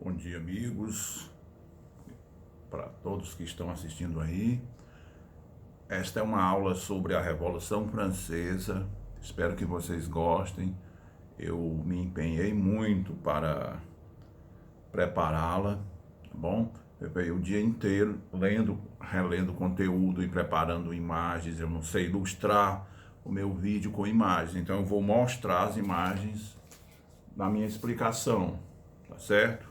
Bom dia, amigos, para todos que estão assistindo aí. Esta é uma aula sobre a Revolução Francesa. Espero que vocês gostem. Eu me empenhei muito para prepará-la, tá bom? Eu peguei o dia inteiro lendo, relendo conteúdo e preparando imagens. Eu não sei ilustrar o meu vídeo com imagens, então eu vou mostrar as imagens na minha explicação, tá certo?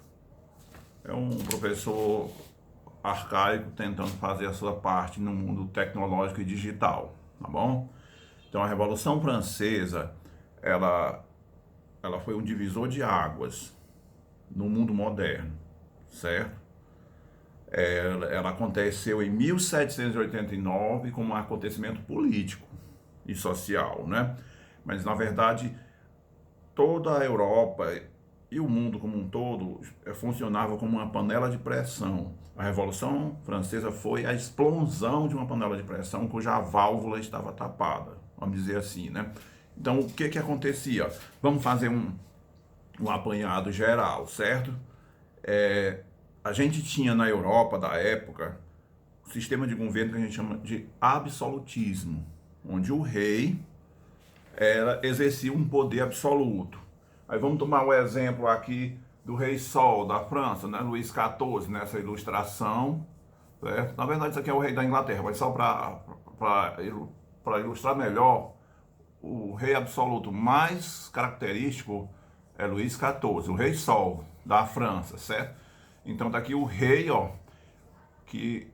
É um professor arcaico tentando fazer a sua parte no mundo tecnológico e digital, tá bom? Então a Revolução Francesa, ela, ela foi um divisor de águas no mundo moderno, certo? Ela aconteceu em 1789 como um acontecimento político e social, né? Mas na verdade toda a Europa e o mundo como um todo funcionava como uma panela de pressão. A Revolução Francesa foi a explosão de uma panela de pressão cuja válvula estava tapada, vamos dizer assim, né? Então, o que acontecia? Vamos fazer um apanhado geral, certo? A gente tinha na Europa da época um sistema de governo que a gente chama de absolutismo, onde o rei exercia um poder absoluto. Aí vamos tomar o exemplo aqui do Rei Sol da França, né? Luís XIV, nessa ilustração. Certo? Na verdade, isso aqui é o rei da Inglaterra, mas só para ilustrar melhor, o rei absoluto mais característico é Luís XIV, o Rei Sol da França, certo? Então tá aqui o rei, ó, que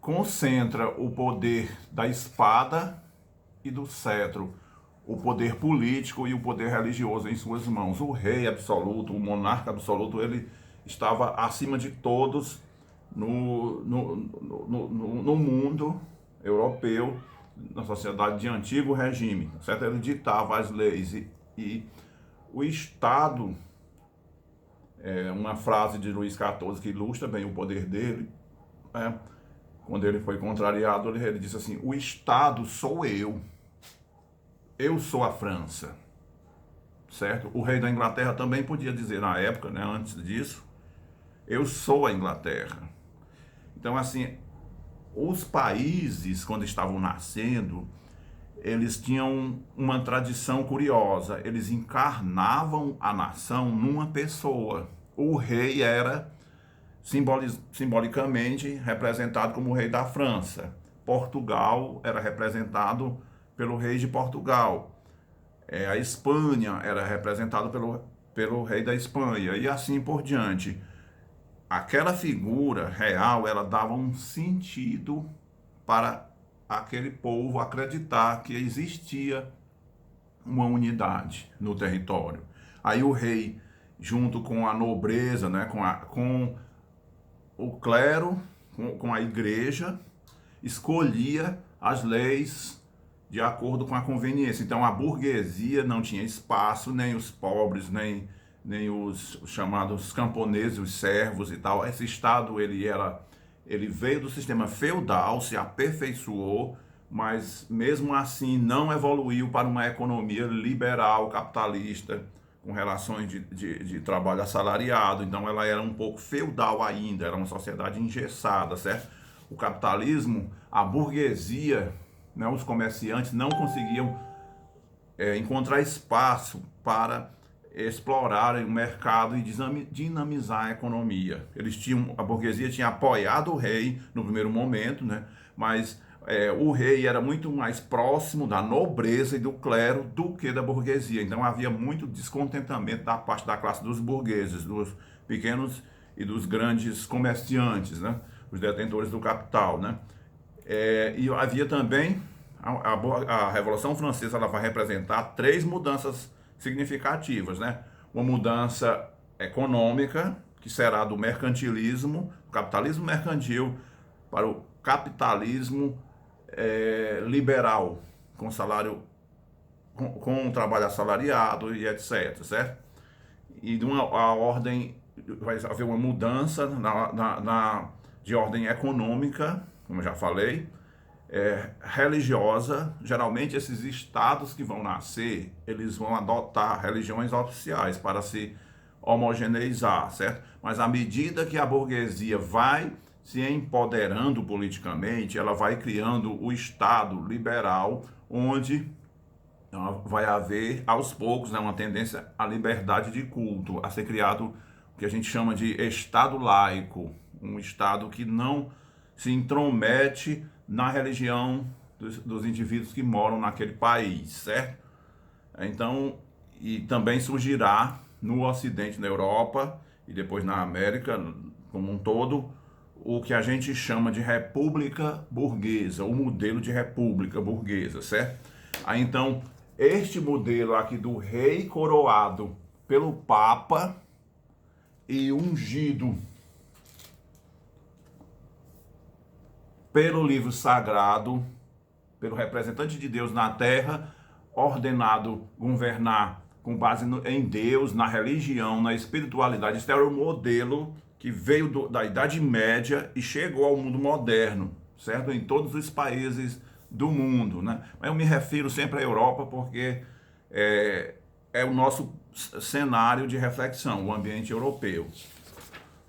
concentra o poder da espada e do cetro, o poder político e o poder religioso em suas mãos. O rei absoluto, o monarca absoluto, ele estava acima de todos no mundo europeu, na sociedade de antigo regime, certo? Ele ditava as leis e o Estado, uma frase de Luís XIV que ilustra bem o poder dele, quando ele foi contrariado, ele disse assim: o Estado sou eu sou a França, certo? O rei da Inglaterra também podia dizer na época, né, antes disso, eu sou a Inglaterra. Então, assim, os países, quando estavam nascendo, eles tinham uma tradição curiosa. Eles encarnavam a nação numa pessoa. O rei era simbolicamente representado como o rei da França. Portugal era representado pelo rei de Portugal. A Espanha era representada pelo rei da Espanha e assim por diante. Aquela figura real, ela dava um sentido para aquele povo acreditar que existia uma unidade no território. Aí o rei, junto com a nobreza, né, com o clero, com a igreja, escolhia as leis de acordo com a conveniência. Então a burguesia não tinha espaço, nem os pobres, nem os chamados camponeses, os servos e tal. Esse Estado ele veio do sistema feudal, se aperfeiçoou, mas mesmo assim não evoluiu para uma economia liberal, capitalista, com relações de trabalho assalariado. Então ela era um pouco feudal ainda, era uma sociedade engessada, certo? O capitalismo, a burguesia, né, os comerciantes não conseguiam encontrar espaço para explorarem o mercado e dinamizar a economia. A burguesia tinha apoiado o rei no primeiro momento, né, mas o rei era muito mais próximo da nobreza e do clero do que da burguesia. Então havia muito descontentamento da parte da classe dos burgueses, dos pequenos e dos grandes comerciantes, né, os detentores do capital, né. E havia também a Revolução Francesa, ela vai representar três mudanças significativas, né? Uma mudança econômica, que será do mercantilismo, do capitalismo mercantil, para o capitalismo liberal, com salário, com trabalho assalariado e etc, certo? E a ordem, vai haver uma mudança de ordem econômica, como eu já falei, religiosa. Geralmente esses estados que vão nascer, eles vão adotar religiões oficiais para se homogeneizar, certo? Mas à medida que a burguesia vai se empoderando politicamente, ela vai criando o Estado liberal, onde vai haver, aos poucos, né, uma tendência à liberdade de culto, a ser criado o que a gente chama de Estado laico, um Estado que não se intromete na religião dos indivíduos que moram naquele país, certo? Então, e também surgirá no Ocidente, na Europa e depois na América como um todo, o que a gente chama de república burguesa, o modelo de república burguesa, certo? Aí então, este modelo aqui do rei coroado pelo Papa e ungido pelo livro sagrado, pelo representante de Deus na terra, ordenado governar com base em Deus, na religião, na espiritualidade. Este era o modelo que veio da Idade Média e chegou ao mundo moderno, certo? Em todos os países do mundo, né? Mas eu me refiro sempre à Europa porque é o nosso cenário de reflexão, o ambiente europeu,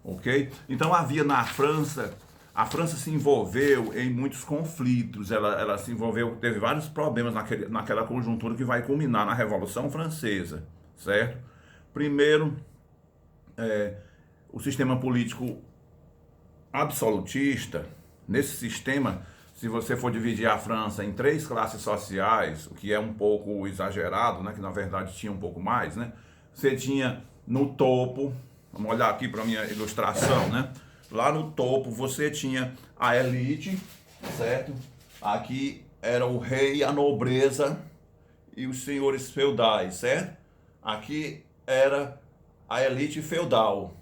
ok? Então havia na França, a França se envolveu em muitos conflitos, ela se envolveu, teve vários problemas naquela conjuntura que vai culminar na Revolução Francesa, certo? Primeiro, o sistema político absolutista. Nesse sistema, se você for dividir a França em 3 classes sociais, o que é um pouco exagerado, né, que na verdade tinha um pouco mais, né? Você tinha no topo, vamos olhar aqui para a minha ilustração, né? Lá no topo você tinha a elite, certo? Aqui era o rei, a nobreza e os senhores feudais, certo? Aqui era a elite feudal,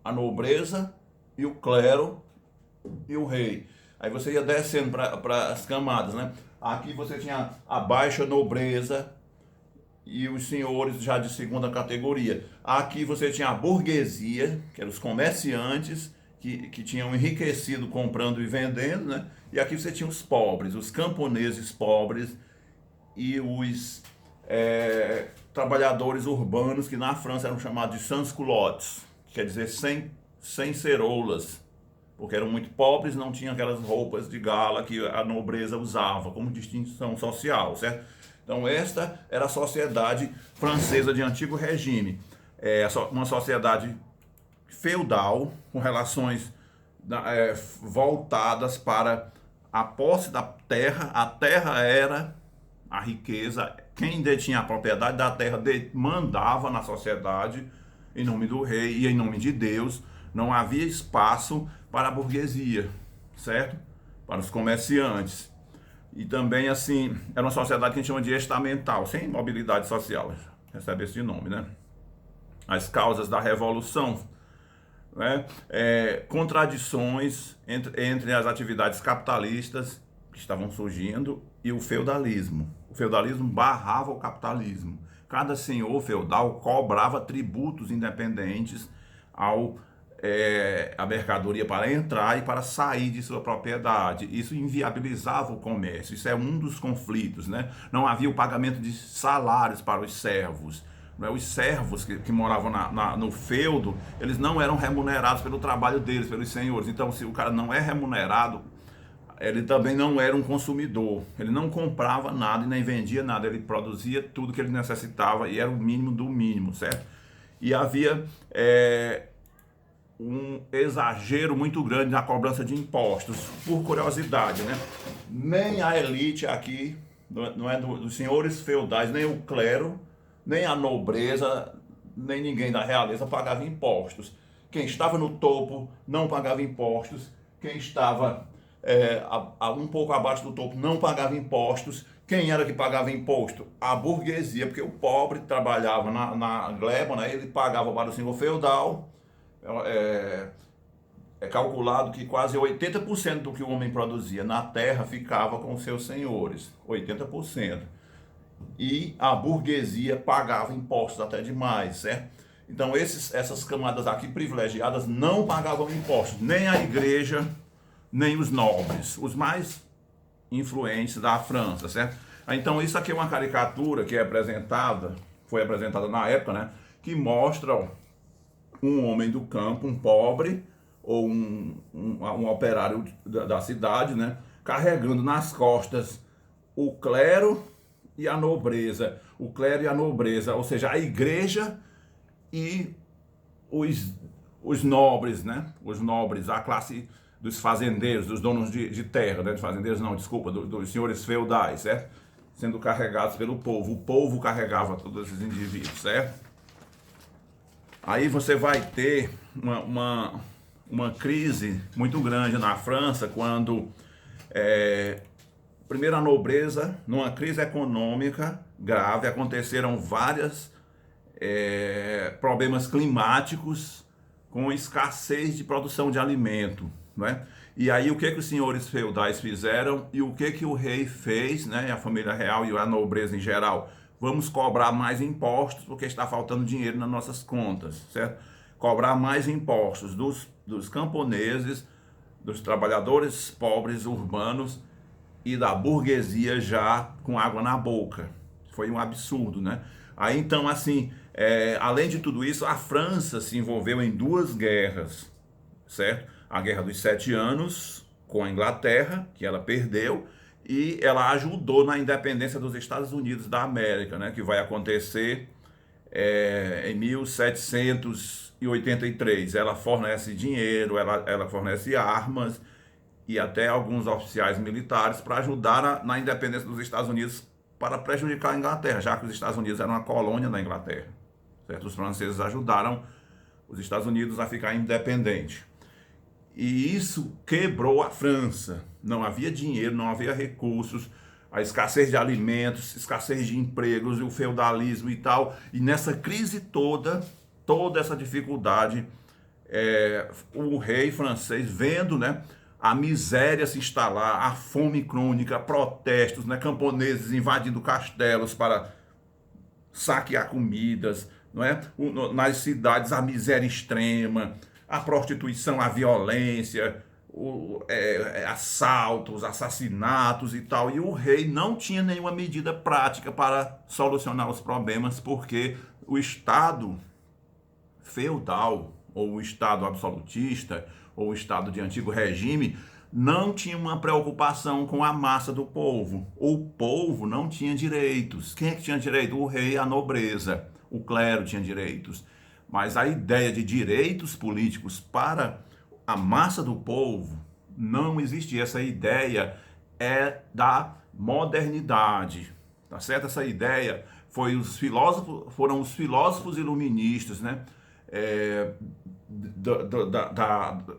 a nobreza e o clero e o rei. Aí você ia descendo para as camadas, né? Aqui você tinha a baixa nobreza e os senhores já de segunda categoria. Aqui você tinha a burguesia, que eram os comerciantes que tinham enriquecido comprando e vendendo, né? E aqui você tinha os pobres, os camponeses pobres e os trabalhadores urbanos, que na França eram chamados de sans-culottes, que quer dizer sem ceroulas, porque eram muito pobres, não tinham aquelas roupas de gala que a nobreza usava como distinção social, certo? Então esta era a sociedade francesa de antigo regime, uma sociedade feudal, com relações voltadas para a posse da terra. A terra era a riqueza, quem detinha a propriedade da terra mandava na sociedade em nome do rei e em nome de Deus. Não havia espaço para a burguesia, certo? Para os comerciantes. E também, assim, era uma sociedade que a gente chama de estamental, sem mobilidade social, recebe esse nome, né? As causas da revolução, né? Contradições entre as atividades capitalistas que estavam surgindo e o feudalismo. O feudalismo barrava o capitalismo. Cada senhor feudal cobrava tributos independentes a mercadoria para entrar e para sair de sua propriedade. Isso inviabilizava o comércio. Isso é um dos conflitos, né? Não havia o pagamento de salários para os servos. Os servos que moravam no feudo, eles não eram remunerados pelo trabalho deles, pelos senhores. Então, se o cara não é remunerado, ele também não era um consumidor. Ele não comprava nada e nem vendia nada. Ele produzia tudo que ele necessitava e era o mínimo do mínimo, certo? E havia um exagero muito grande na cobrança de impostos, por curiosidade, né? Nem a elite aqui, não é dos senhores feudais, nem o clero, nem a nobreza, nem ninguém da realeza pagava impostos. Quem estava no topo não pagava impostos. Quem estava um pouco abaixo do topo não pagava impostos. Quem era que pagava imposto? A burguesia, porque o pobre trabalhava na gleba, né? Ele pagava para o senhor feudal. É calculado que quase 80% do que o homem produzia na terra ficava com os seus senhores. 80%. E a burguesia pagava impostos até demais, certo? Então essas camadas aqui privilegiadas não pagavam impostos, nem a igreja, nem os nobres, os mais influentes da França, certo? Então isso aqui é uma caricatura que foi apresentada na época, né? Que mostra um homem do campo, um pobre, ou um operário da cidade, né, carregando nas costas o clero e a nobreza. O clero e a nobreza, ou seja, a igreja e os, os nobres, né? Os nobres, a classe dos fazendeiros, dos donos de terra, né? De fazendeiros não, desculpa, dos senhores feudais, certo? Sendo carregados pelo povo. O povo carregava todos esses indivíduos, certo? Aí você vai ter uma crise muito grande na França quando, primeiro, a nobreza, numa crise econômica grave, aconteceram vários problemas climáticos com escassez de produção de alimento, né? E aí o que os senhores feudais fizeram e o que o rei fez, né? A família real e a nobreza em geral, vamos cobrar mais impostos porque está faltando dinheiro nas nossas contas, certo? Cobrar mais impostos dos camponeses, dos trabalhadores pobres urbanos e da burguesia já com água na boca. Foi um absurdo, né? Aí então, assim, além de tudo isso, a França se envolveu em duas guerras, certo? A Guerra dos 7 Anos com a Inglaterra, que ela perdeu, e ela ajudou na independência dos Estados Unidos da América, né? Que vai acontecer em 1783. Ela fornece dinheiro, ela fornece armas e até alguns oficiais militares para ajudar na independência dos Estados Unidos para prejudicar a Inglaterra, já que os Estados Unidos eram uma colônia da Inglaterra. Certo? Os franceses ajudaram os Estados Unidos a ficar independente. E isso quebrou a França. Não havia dinheiro, não havia recursos, a escassez de alimentos, escassez de empregos, o feudalismo e tal. E nessa crise toda essa dificuldade, o rei francês, vendo, né, a miséria se instalar, a fome crônica, protestos, né, camponeses invadindo castelos para saquear comidas, não é? Nas cidades a miséria extrema, a prostituição, a violência, assaltos, assassinatos e tal. E o rei não tinha nenhuma medida prática para solucionar os problemas, porque o Estado feudal, ou o Estado absolutista, ou o Estado de antigo regime, não tinha uma preocupação com a massa do povo. O povo não tinha direitos. Quem é que tinha direito? O rei, a nobreza. O clero tinha direitos. Mas a ideia de direitos políticos para a massa do povo não existia. Essa ideia é da modernidade, tá certo? Essa ideia foram os filósofos iluministas, né?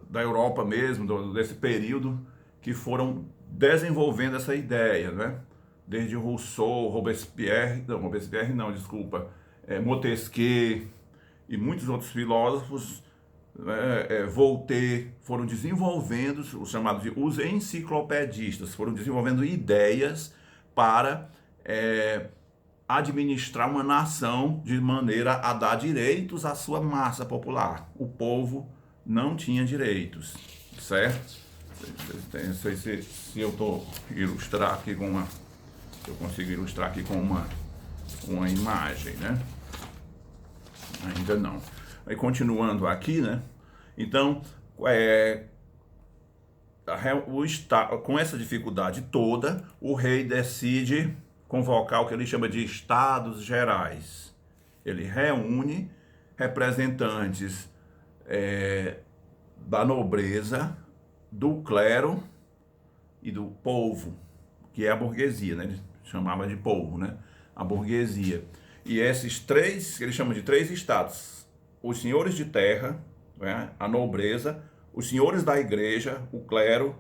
Da Europa mesmo, desse período, que foram desenvolvendo essa ideia, né? Desde Rousseau, Robespierre não, desculpa, Montesquieu e muitos outros filósofos, né, Voltaire, foram desenvolvendo, os chamados de os enciclopedistas, foram desenvolvendo ideias para administrar uma nação de maneira a dar direitos à sua massa popular. O povo não tinha direitos, certo? Não sei se eu estou ilustrar aqui com uma, se eu consigo ilustrar aqui com uma imagem, né? Ainda não. Aí continuando aqui, né? Então, com essa dificuldade toda, o rei decide convocar o que ele chama de Estados Gerais. Ele reúne representantes da nobreza, do clero e do povo, que é a burguesia, né? Ele chamava de povo, né? A burguesia. E esses três, que ele chama de três estados: os senhores de terra, né? A nobreza, os senhores da igreja, o clero,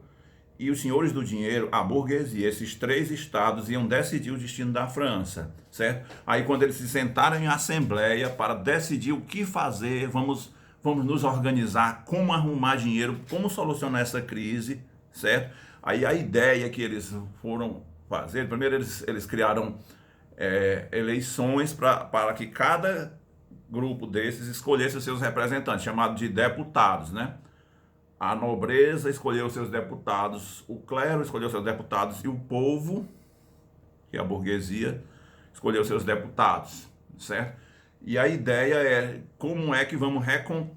e os senhores do dinheiro, a burguesia. Esses três estados iam decidir o destino da França, certo? Aí quando eles se sentaram em assembleia para decidir o que fazer, vamos nos organizar, como arrumar dinheiro, como solucionar essa crise, certo? Aí a ideia que eles foram fazer, primeiro eles criaram eleições para que cada grupo desses escolhesse os seus representantes, chamados de deputados, né? A nobreza escolheu seus deputados, o clero escolheu seus deputados e o povo, que é a burguesia, escolheu seus deputados, certo? E a ideia é como é que vamos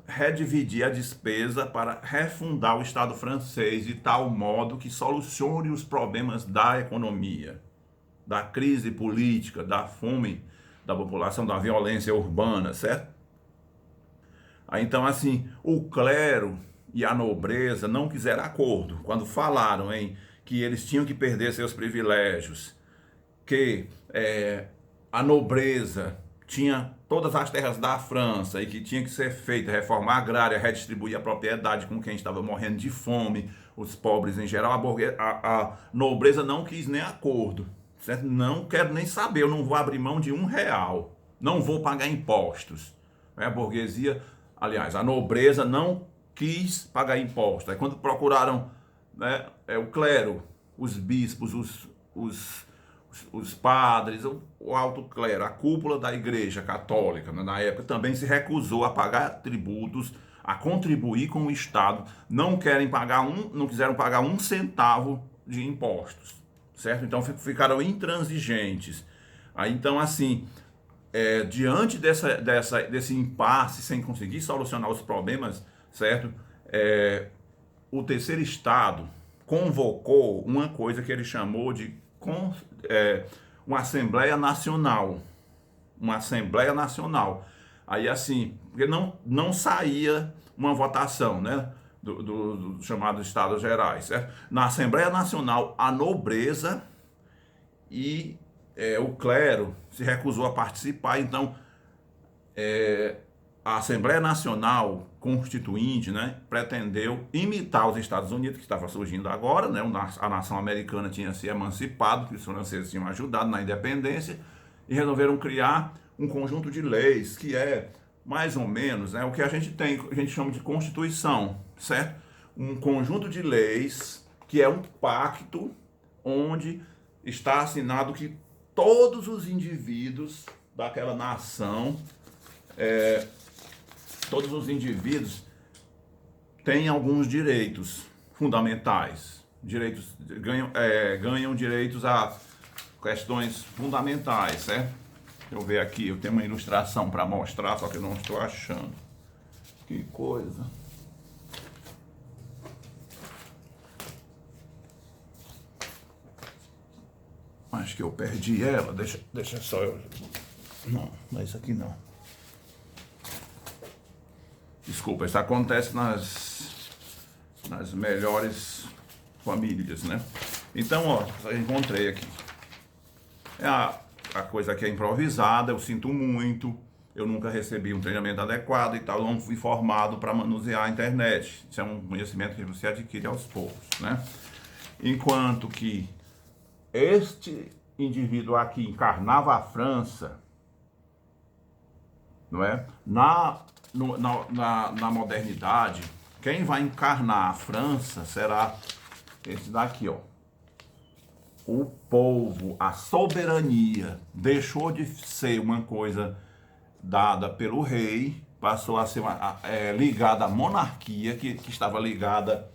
redividir a despesa para refundar o Estado francês de tal modo que solucione os problemas da economia, da crise política, da fome da população, da violência urbana, certo? Aí, então, assim, o clero e a nobreza não quiseram acordo quando falaram em que eles tinham que perder seus privilégios, que a nobreza tinha todas as terras da França e que tinha que ser feita reforma agrária, redistribuir a propriedade com quem estava morrendo de fome, os pobres em geral. A nobreza não quis nem acordo, certo? Não quero nem saber, eu não vou abrir mão de R$ 1, não vou pagar impostos. A burguesia, aliás, a nobreza não quis pagar impostos. Aí quando procuraram, né, o clero, os bispos, os padres, o alto clero, a cúpula da igreja católica, né, na época, também se recusou a pagar tributos, a contribuir com o Estado, não quiseram pagar um centavo de impostos, certo? Então ficaram intransigentes. Aí, então, assim, diante desse impasse, sem conseguir solucionar os problemas, certo? O terceiro estado convocou uma coisa que ele chamou de uma Assembleia Nacional. Uma Assembleia Nacional. Aí, assim, porque não saía uma votação, né? Do chamado Estados Gerais, certo? Na Assembleia Nacional, a nobreza e o clero se recusou a participar. Então, a Assembleia Nacional Constituinte, né, pretendeu imitar os Estados Unidos, que estava surgindo agora, né, a nação americana tinha se emancipado, que os franceses tinham ajudado na independência, e resolveram criar um conjunto de leis que é mais ou menos, né, o que a gente chama de Constituição, certo? Um conjunto de leis que é um pacto onde está assinado que todos os indivíduos daquela nação, todos os indivíduos têm alguns direitos fundamentais, ganham direitos a questões fundamentais, certo? Deixa eu ver aqui, eu tenho uma ilustração para mostrar, só que eu não estou achando. Que coisa. Acho que eu perdi ela, deixa só eu... Não é isso aqui não. Desculpa, isso acontece nas melhores famílias, né? Então, ó, eu encontrei aqui. A coisa que é improvisada, eu sinto muito, eu nunca recebi um treinamento adequado e tal, eu não fui formado para manusear a internet. Isso é um conhecimento que você adquire aos poucos, né? Enquanto que este indivíduo aqui encarnava a França, não é? Na modernidade, quem vai encarnar a França será esse daqui, ó. O povo, a soberania, deixou de ser uma coisa dada pelo rei, passou a ser ligada à monarquia, que estava ligada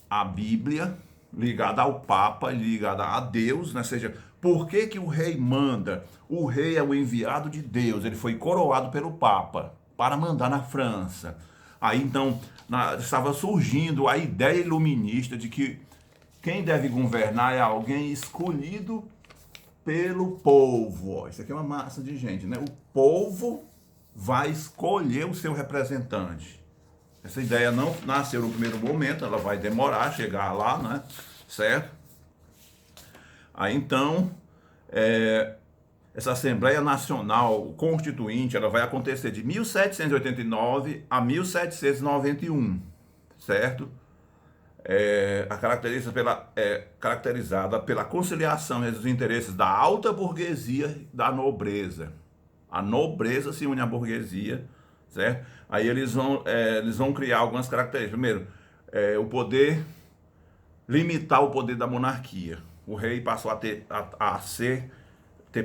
à Bíblia, ligada ao Papa, ligada a Deus, né? Ou seja, por que o rei manda? O rei é o enviado de Deus, ele foi coroado pelo Papa para mandar na França. Aí então estava surgindo a ideia iluminista de que quem deve governar é alguém escolhido pelo povo. Ó, isso aqui é uma massa de gente, né? O povo vai escolher o seu representante. Essa ideia não nasceu no primeiro momento, ela vai demorar a chegar lá, né? Certo? Aí então, essa Assembleia Nacional Constituinte, ela vai acontecer de 1789 a 1791, certo? Caracterizada pela conciliação entre os interesses da alta burguesia e da nobreza. A nobreza se une à burguesia, certo? Aí eles vão criar algumas características. Primeiro, limitar o poder da monarquia. O rei passou a ter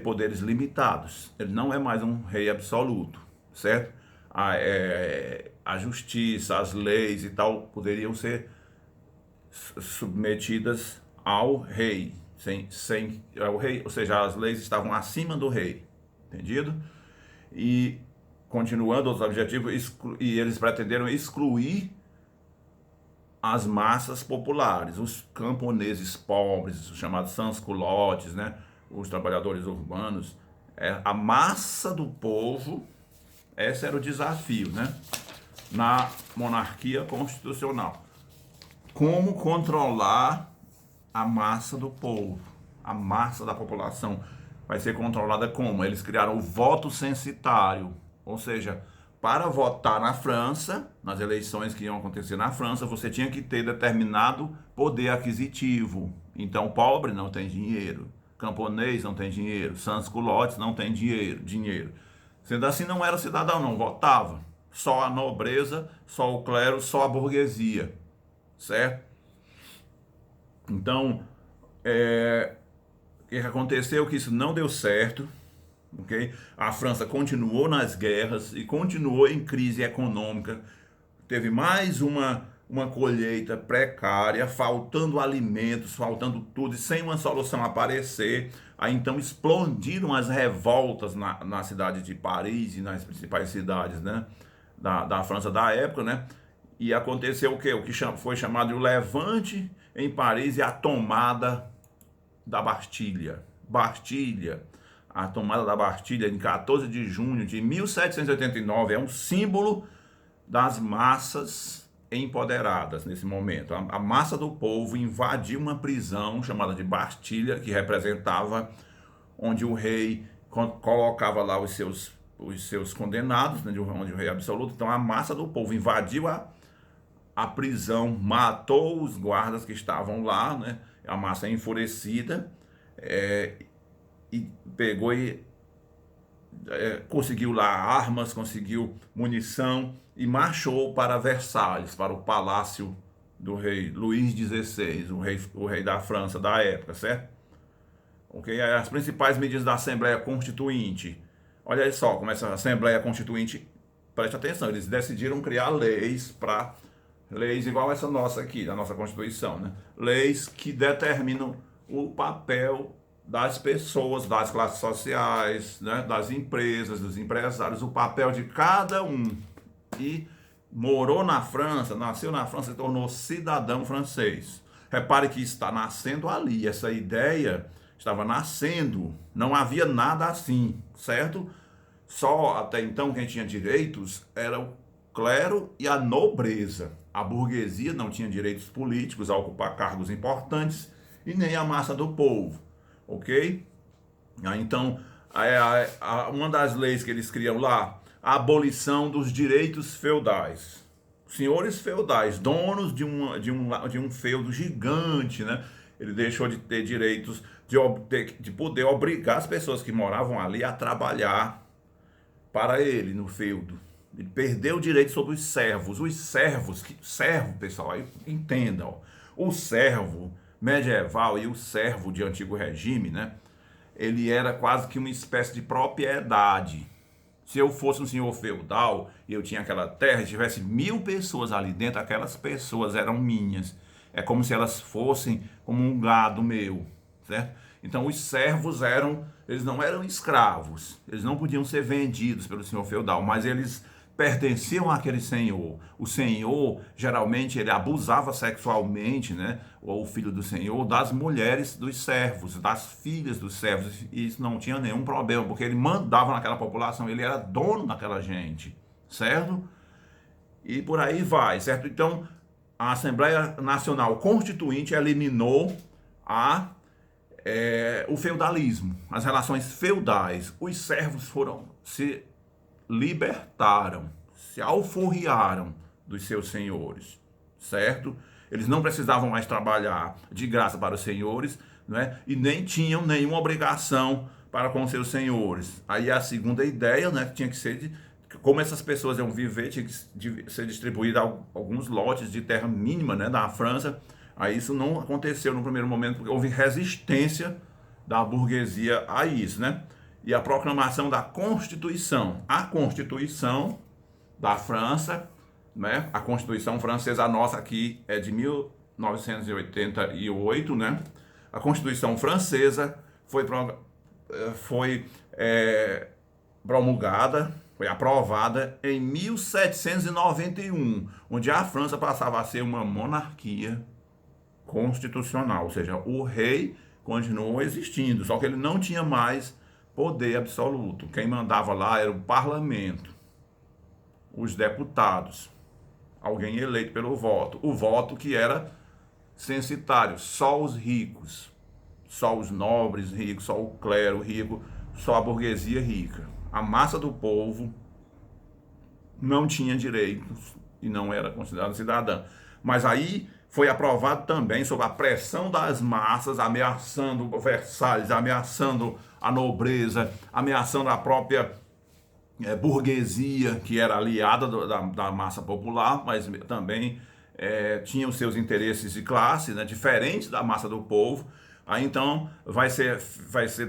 poderes limitados. Ele não é mais um rei absoluto, certo? A justiça, as leis e tal poderiam ser submetidas ao rei, sem ao rei, ou seja, as leis estavam acima do rei, entendido? E, continuando os objetivos, e eles pretenderam excluir as massas populares, os camponeses pobres, os chamados sans-culottes, né? Os trabalhadores urbanos, a massa do povo. Esse era o desafio, né? Na monarquia constitucional. Como controlar a massa do povo, a massa da população? Vai ser controlada como? Eles criaram o voto censitário, ou seja, para votar na França, nas eleições que iam acontecer na França, você tinha que ter determinado poder aquisitivo. Então, pobre não tem dinheiro, camponês não tem dinheiro, sans-culottes não tem dinheiro. Sendo assim, não era cidadão, não votava. Só a nobreza, só o clero, só a burguesia, certo? Então, o que aconteceu? Que isso não deu certo, ok? A França continuou nas guerras e continuou em crise econômica. Teve mais uma colheita precária, faltando alimentos, faltando tudo, e sem uma solução aparecer. Aí então explodiram as revoltas na cidade de Paris e nas principais cidades, né, da França da época, né? E aconteceu o quê? O que foi chamado de Levante em Paris e a tomada da Bastilha. A tomada da Bastilha em 14 de junho de 1789 é um símbolo das massas empoderadas nesse momento. A massa do povo invadiu uma prisão chamada de Bastilha, que representava onde o rei colocava lá os seus condenados, né, onde o rei absoluto. Então a massa do povo invadiu a prisão, matou os guardas que estavam lá, né, a massa enfurecida, e pegou e conseguiu lá armas, conseguiu munição e marchou para Versalhes, para o palácio do rei Luís XVI, o rei da França da época, certo? Ok? As principais medidas da Assembleia Constituinte. Olha aí só como essa Assembleia Constituinte, preste atenção, eles decidiram criar leis igual essa nossa aqui, da nossa Constituição, né? Leis que determinam o papel das pessoas, das classes sociais, né, das empresas, dos empresários, o papel de cada um. E morou na França, nasceu na França e tornou cidadão francês. Repare que está nascendo ali, essa ideia estava nascendo, não havia nada assim, certo? Só até então quem tinha direitos era o clero e a nobreza. A burguesia não tinha direitos políticos a ocupar cargos importantes e nem a massa do povo. Ok? Então, uma das leis que eles criam lá, a abolição dos direitos feudais. Senhores feudais, donos de um feudo gigante, né? Ele deixou de ter direitos de poder obrigar as pessoas que moravam ali a trabalhar para ele no feudo. Ele perdeu o direito sobre os servos. Servo, pessoal, aí entenda, ó, o servo medieval e o servo de antigo regime, né? Ele era quase que uma espécie de propriedade. Se eu fosse um senhor feudal e eu tinha aquela terra e tivesse 1000 pessoas ali dentro, aquelas pessoas eram minhas. É como se elas fossem como um gado meu, certo? Então os servos eles não eram escravos, eles não podiam ser vendidos pelo senhor feudal, mas eles pertenciam àquele senhor. O senhor, geralmente, ele abusava sexualmente, né, ou o filho do senhor, das mulheres dos servos, das filhas dos servos, e isso não tinha nenhum problema, porque ele mandava naquela população, ele era dono daquela gente, certo? E por aí vai, certo? Então, a Assembleia Nacional Constituinte eliminou o feudalismo, as relações feudais. Os servos se libertaram, se alforriaram dos seus senhores, certo? Eles não precisavam mais trabalhar de graça para os senhores, né? E nem tinham nenhuma obrigação para com seus senhores. Aí a segunda ideia, né, que tinha que ser como essas pessoas iam viver, tinha que ser distribuído alguns lotes de terra mínima, né, da França. Aí isso não aconteceu no primeiro momento, porque houve resistência da burguesia a isso, né? E a proclamação da Constituição. A Constituição da França, né? A Constituição francesa, a nossa aqui é de 1988, né? A Constituição francesa foi promulgada, foi aprovada em 1791, onde a França passava a ser uma monarquia constitucional, ou seja, o rei continuou existindo, só que ele não tinha mais poder absoluto. Quem mandava lá era o parlamento, os deputados, alguém eleito pelo voto. O voto que era censitário, só os ricos, só os nobres ricos, só o clero rico, só a burguesia rica. A massa do povo não tinha direitos e não era considerada cidadã. Mas aí foi aprovado também sob a pressão das massas, ameaçando Versalhes, ameaçando a nobreza, ameaçando a própria burguesia, que era aliada da massa popular, mas também tinha os seus interesses de classe, né, diferentes da massa do povo. Aí então vai ser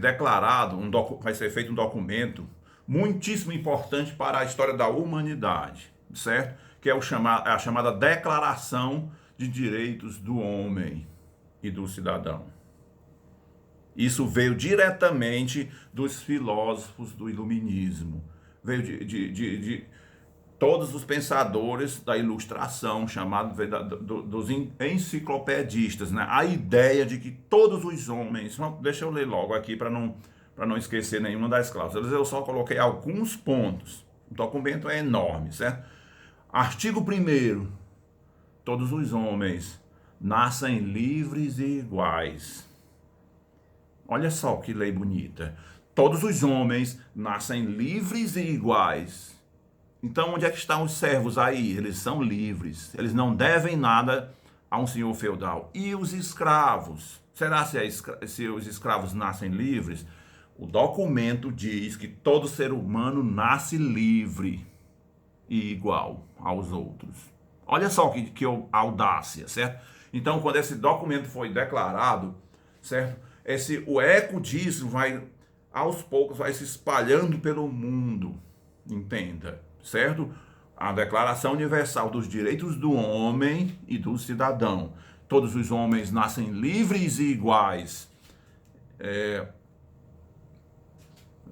declarado, vai ser feito um documento muitíssimo importante para a história da humanidade, certo? Que é a chamada Declaração de Direitos do Homem e do Cidadão. Isso veio diretamente dos filósofos do Iluminismo, veio de todos os pensadores da Ilustração, chamados dos enciclopedistas, né? A ideia de que todos os homens, deixa eu ler logo aqui para não esquecer nenhuma das cláusulas, eu só coloquei alguns pontos, o documento é enorme, certo? Artigo 1º, todos os homens nascem livres e iguais. Olha só que lei bonita. Todos os homens nascem livres e iguais. Então, onde é que estão os servos aí? Eles são livres. Eles não devem nada a um senhor feudal. E os escravos? Será se os escravos nascem livres? O documento diz que todo ser humano nasce livre e igual aos outros. Olha só que audácia, certo? Então, quando esse documento foi declarado, certo? O eco disso aos poucos, vai se espalhando pelo mundo, entenda, certo? A Declaração Universal dos Direitos do Homem e do Cidadão. Todos os homens nascem livres e iguais.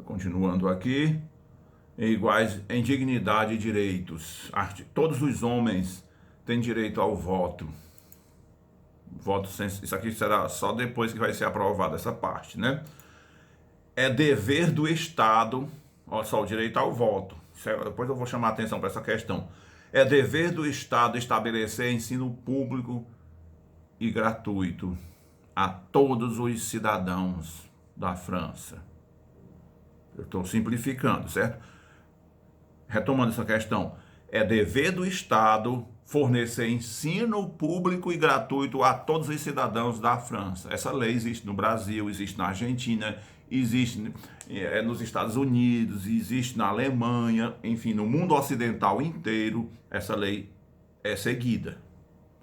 Continuando aqui, iguais em dignidade e direitos. Todos os homens têm direito ao voto. Isso aqui será só depois que vai ser aprovada essa parte, né? É dever do Estado, olha só, o direito ao voto. Depois eu vou chamar a atenção para essa questão. É dever do Estado estabelecer ensino público e gratuito a todos os cidadãos da França. Eu estou simplificando, certo? Retomando essa questão. É dever do Estado fornecer ensino público e gratuito a todos os cidadãos da França. Essa lei existe no Brasil, existe na Argentina, existe nos Estados Unidos, existe na Alemanha, enfim, no mundo ocidental inteiro, essa lei é seguida,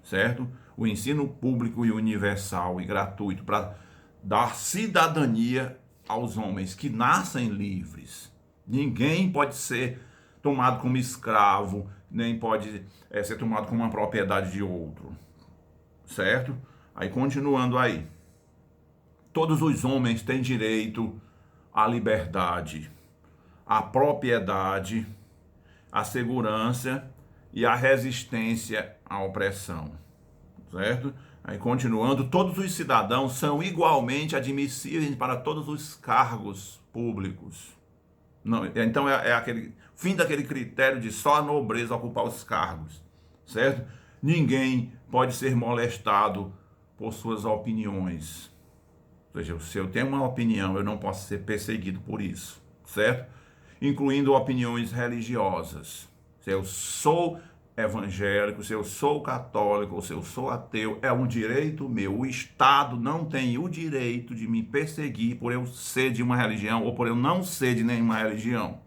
certo? O ensino público e universal e gratuito para dar cidadania aos homens que nascem livres. Ninguém pode ser tomado como escravo, nem pode ser tomado como uma propriedade de outro, certo? Aí continuando aí, todos os homens têm direito à liberdade, à propriedade, à segurança e à resistência à opressão, certo? Aí continuando, todos os cidadãos são igualmente admissíveis para todos os cargos públicos. Não, então é aquele fim daquele critério de só a nobreza ocupar os cargos, certo? Ninguém pode ser molestado por suas opiniões. Ou seja, se eu tenho uma opinião, eu não posso ser perseguido por isso, certo? Incluindo opiniões religiosas. Se eu sou evangélico, se eu sou católico ou se eu sou ateu, é um direito meu. O Estado não tem o direito de me perseguir por eu ser de uma religião ou por eu não ser de nenhuma religião.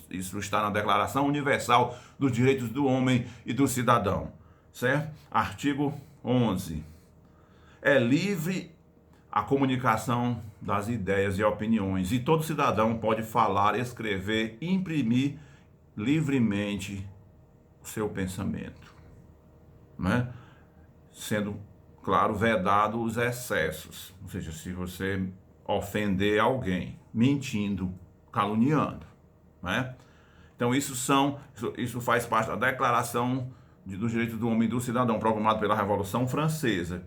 Isso está na Declaração Universal dos Direitos do Homem e do Cidadão, certo? Artigo 11. É livre a comunicação das ideias e opiniões e todo cidadão pode falar, escrever, imprimir livremente seu pensamento, né? Sendo, claro, vedado os excessos, ou seja, se você ofender alguém, mentindo, caluniando, né? Então isso faz parte da Declaração dos Direitos do Homem e do Cidadão, proclamado pela Revolução Francesa.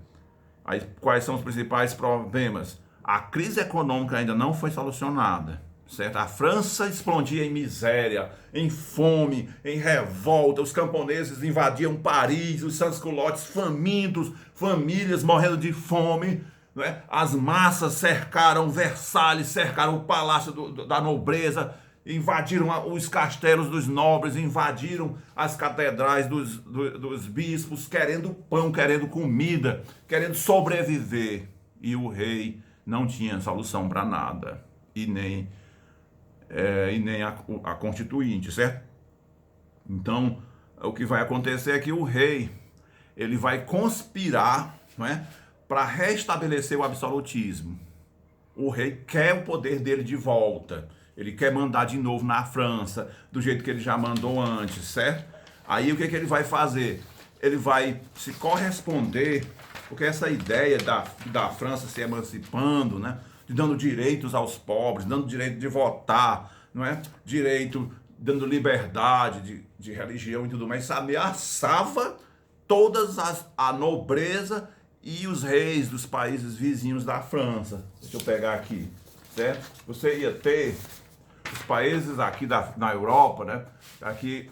Aí, quais são os principais problemas? A crise econômica ainda não foi solucionada, certo? A França explodia em miséria, em fome, em revolta. Os camponeses invadiam Paris, os sans-culottes famintos, famílias morrendo de fome, né? As massas cercaram Versalhes, cercaram o palácio da nobreza, invadiram os castelos dos nobres, invadiram as catedrais dos bispos, querendo pão, querendo comida, querendo sobreviver. E o rei não tinha solução para nada, e nem a constituinte, certo? Então, o que vai acontecer é que o rei ele vai conspirar, não é, para restabelecer o absolutismo. O rei quer o poder dele de volta. Ele quer mandar de novo na França, do jeito que ele já mandou antes, certo? Aí o que ele vai fazer? Ele vai se corresponder, porque essa ideia da França se emancipando, né? De dando direitos aos pobres, dando direito de votar, não é? Direito, dando liberdade de religião e tudo mais, isso ameaçava a nobreza e os reis dos países vizinhos da França. Deixa eu pegar aqui, certo? Você ia ter os países aqui na Europa, né? Aqui,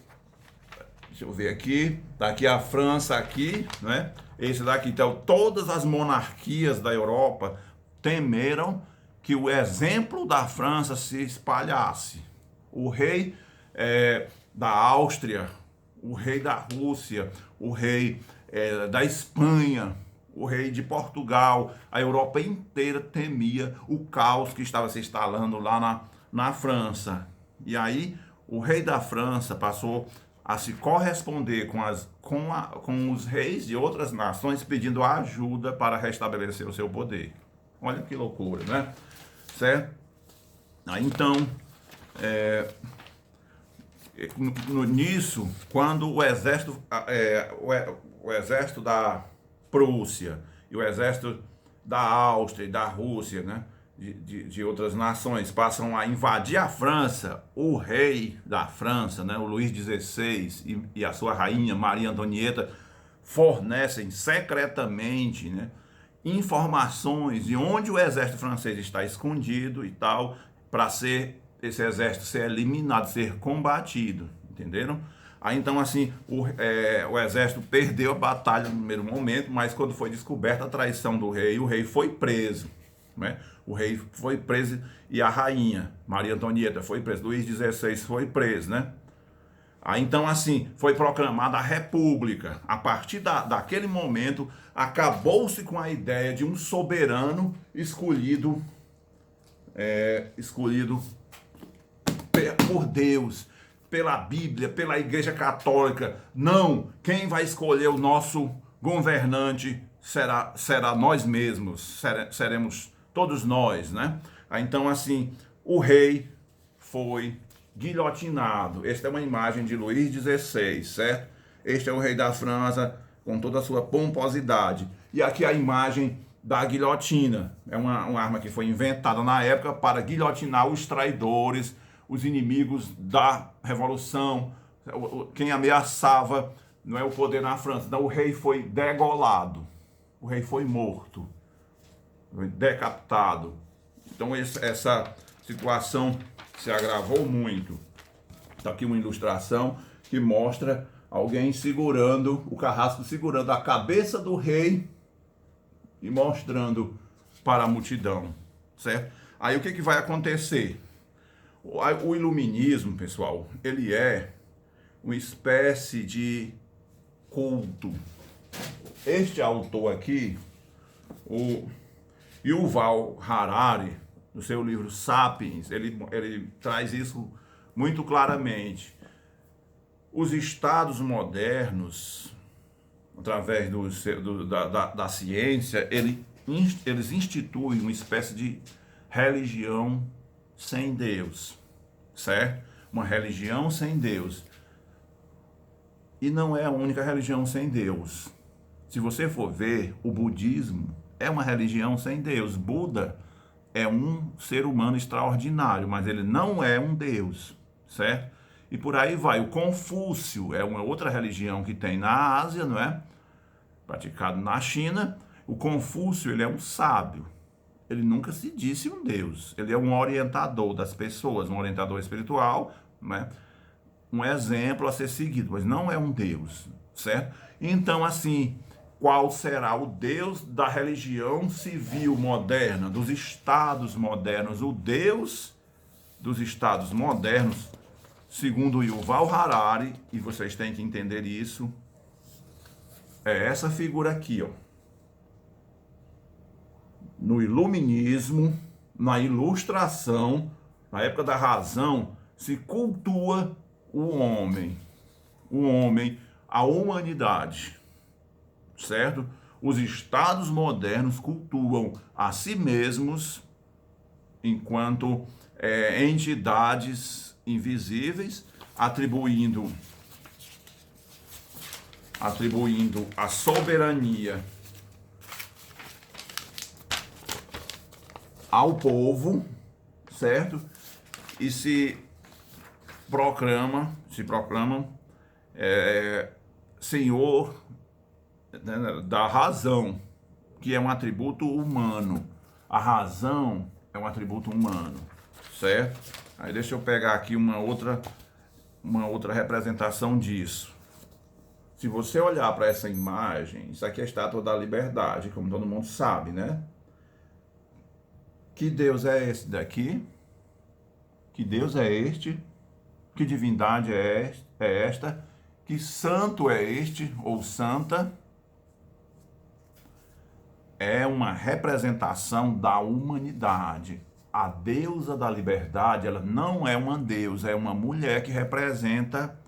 deixa eu ver aqui, tá aqui a França aqui, né? Esse daqui, então todas as monarquias da Europa temeram que o exemplo da França se espalhasse. O rei da Áustria, o rei da Rússia, o rei da Espanha, o rei de Portugal, a Europa inteira temia o caos que estava se instalando lá na França. E aí o rei da França passou a se corresponder com os reis de outras nações pedindo ajuda para restabelecer o seu poder. Olha que loucura, né? Certo? Aí, então, nisso, quando o exército da Prússia e o exército da Áustria e da Rússia, né, de outras nações, passam a invadir a França, o rei da França, né, o Luís XVI e a sua rainha Maria Antonieta fornecem secretamente, né, informações de onde o exército francês está escondido e tal, para esse exército ser eliminado, ser combatido, entenderam? Aí então assim, o exército perdeu a batalha no primeiro momento, mas quando foi descoberta a traição do rei, o rei foi preso, né? O rei foi preso e a rainha, Maria Antonieta, foi presa, Luís XVI foi preso, né? Aí então assim, foi proclamada a república. A partir daquele momento, acabou-se com a ideia de um soberano escolhido por Deus, pela Bíblia, pela Igreja Católica. Não, quem vai escolher o nosso governante será nós mesmos, seremos todos nós, né? Então, assim, o rei foi guilhotinado. Esta é uma imagem de Luís XVI, certo? Este é o rei da França com toda a sua pomposidade. E aqui a imagem da guilhotina. É uma arma que foi inventada na época para guilhotinar os traidores, os inimigos da revolução, quem ameaçava, não é, o poder na França. Então o rei foi degolado, o rei foi morto, decapitado. Então essa situação se agravou muito. Está aqui uma ilustração que mostra alguém segurando, o carrasco segurando a cabeça do rei e mostrando para a multidão, certo? Aí o que vai acontecer? O iluminismo, pessoal, ele é uma espécie de culto. Este autor aqui, o Yuval Harari, no seu livro Sapiens, ele traz isso muito claramente. Os estados modernos, através da ciência, eles instituem uma espécie de religião sem Deus, certo? Uma religião sem Deus. E não é a única religião sem Deus. Se você for ver, o budismo é uma religião sem Deus. Buda é um ser humano extraordinário, mas ele não é um Deus, certo? E por aí vai. O Confúcio é uma outra religião que tem na Ásia, não é? Praticado na China. O Confúcio, ele é um sábio. Ele nunca se disse um Deus. Ele é um orientador das pessoas, um orientador espiritual, né? Um exemplo a ser seguido, mas não é um Deus, certo? Então, assim, qual será o Deus da religião civil moderna, dos estados modernos? O Deus dos estados modernos, segundo Yuval Harari, e vocês têm que entender isso, é essa figura aqui, ó. No iluminismo, na ilustração, na época da razão, se cultua o homem, a humanidade, certo? Os estados modernos cultuam a si mesmos enquanto entidades invisíveis, atribuindo a soberania ao povo, certo? E se proclamam senhor, né, da razão, que é um atributo humano. A razão é um atributo humano, certo? Aí deixa eu pegar aqui uma outra representação disso. Se você olhar para essa imagem, isso aqui é a Estátua da Liberdade, como todo mundo sabe, né? Que Deus é esse daqui? Que Deus é este? Que divindade é esta? Que santo é este ou santa? É uma representação da humanidade. A deusa da liberdade, ela não é uma deusa, é uma mulher que representa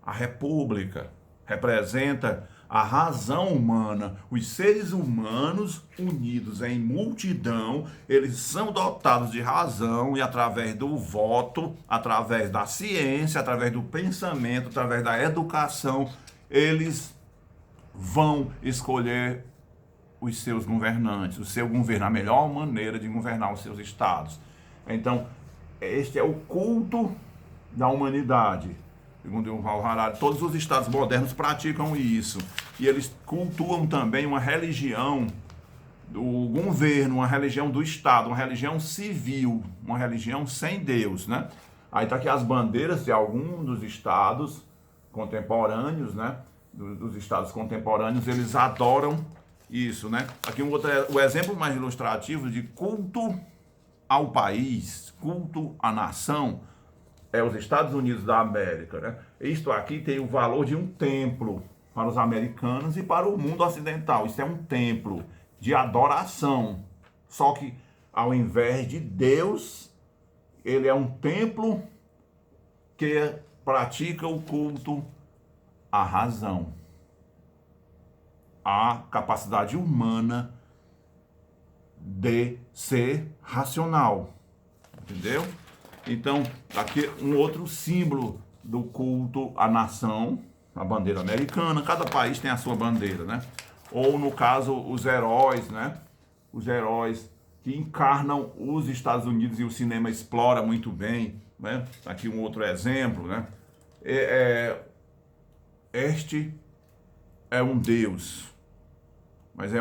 a república, representa a razão humana. Os seres humanos unidos em multidão, eles são dotados de razão e através do voto, através da ciência, através do pensamento, através da educação, eles vão escolher os seus governantes, o seu governo, a melhor maneira de governar os seus estados. Então, este é o culto da humanidade. Segundo Yuval Harari, todos os estados modernos praticam isso. E eles cultuam também uma religião do governo, uma religião do Estado, uma religião civil, uma religião sem Deus, né? Aí tá aqui as bandeiras de alguns dos estados contemporâneos, né? Dos estados contemporâneos, eles adoram isso, né? Aqui o exemplo mais ilustrativo de culto ao país, culto à nação, é os Estados Unidos da América, né? Isto aqui tem o valor de um templo para os americanos e para o mundo ocidental. Isso é um templo de adoração. Só que, ao invés de Deus, ele é um templo que pratica o culto à razão, à capacidade humana de ser racional. Entendeu? Então, aqui um outro símbolo do culto à nação, a bandeira americana. Cada país tem a sua bandeira, né? Ou, no caso, os heróis, né? Os heróis que encarnam os Estados Unidos e o cinema explora muito bem, né? Aqui um outro exemplo, né? Este é um Deus, mas é um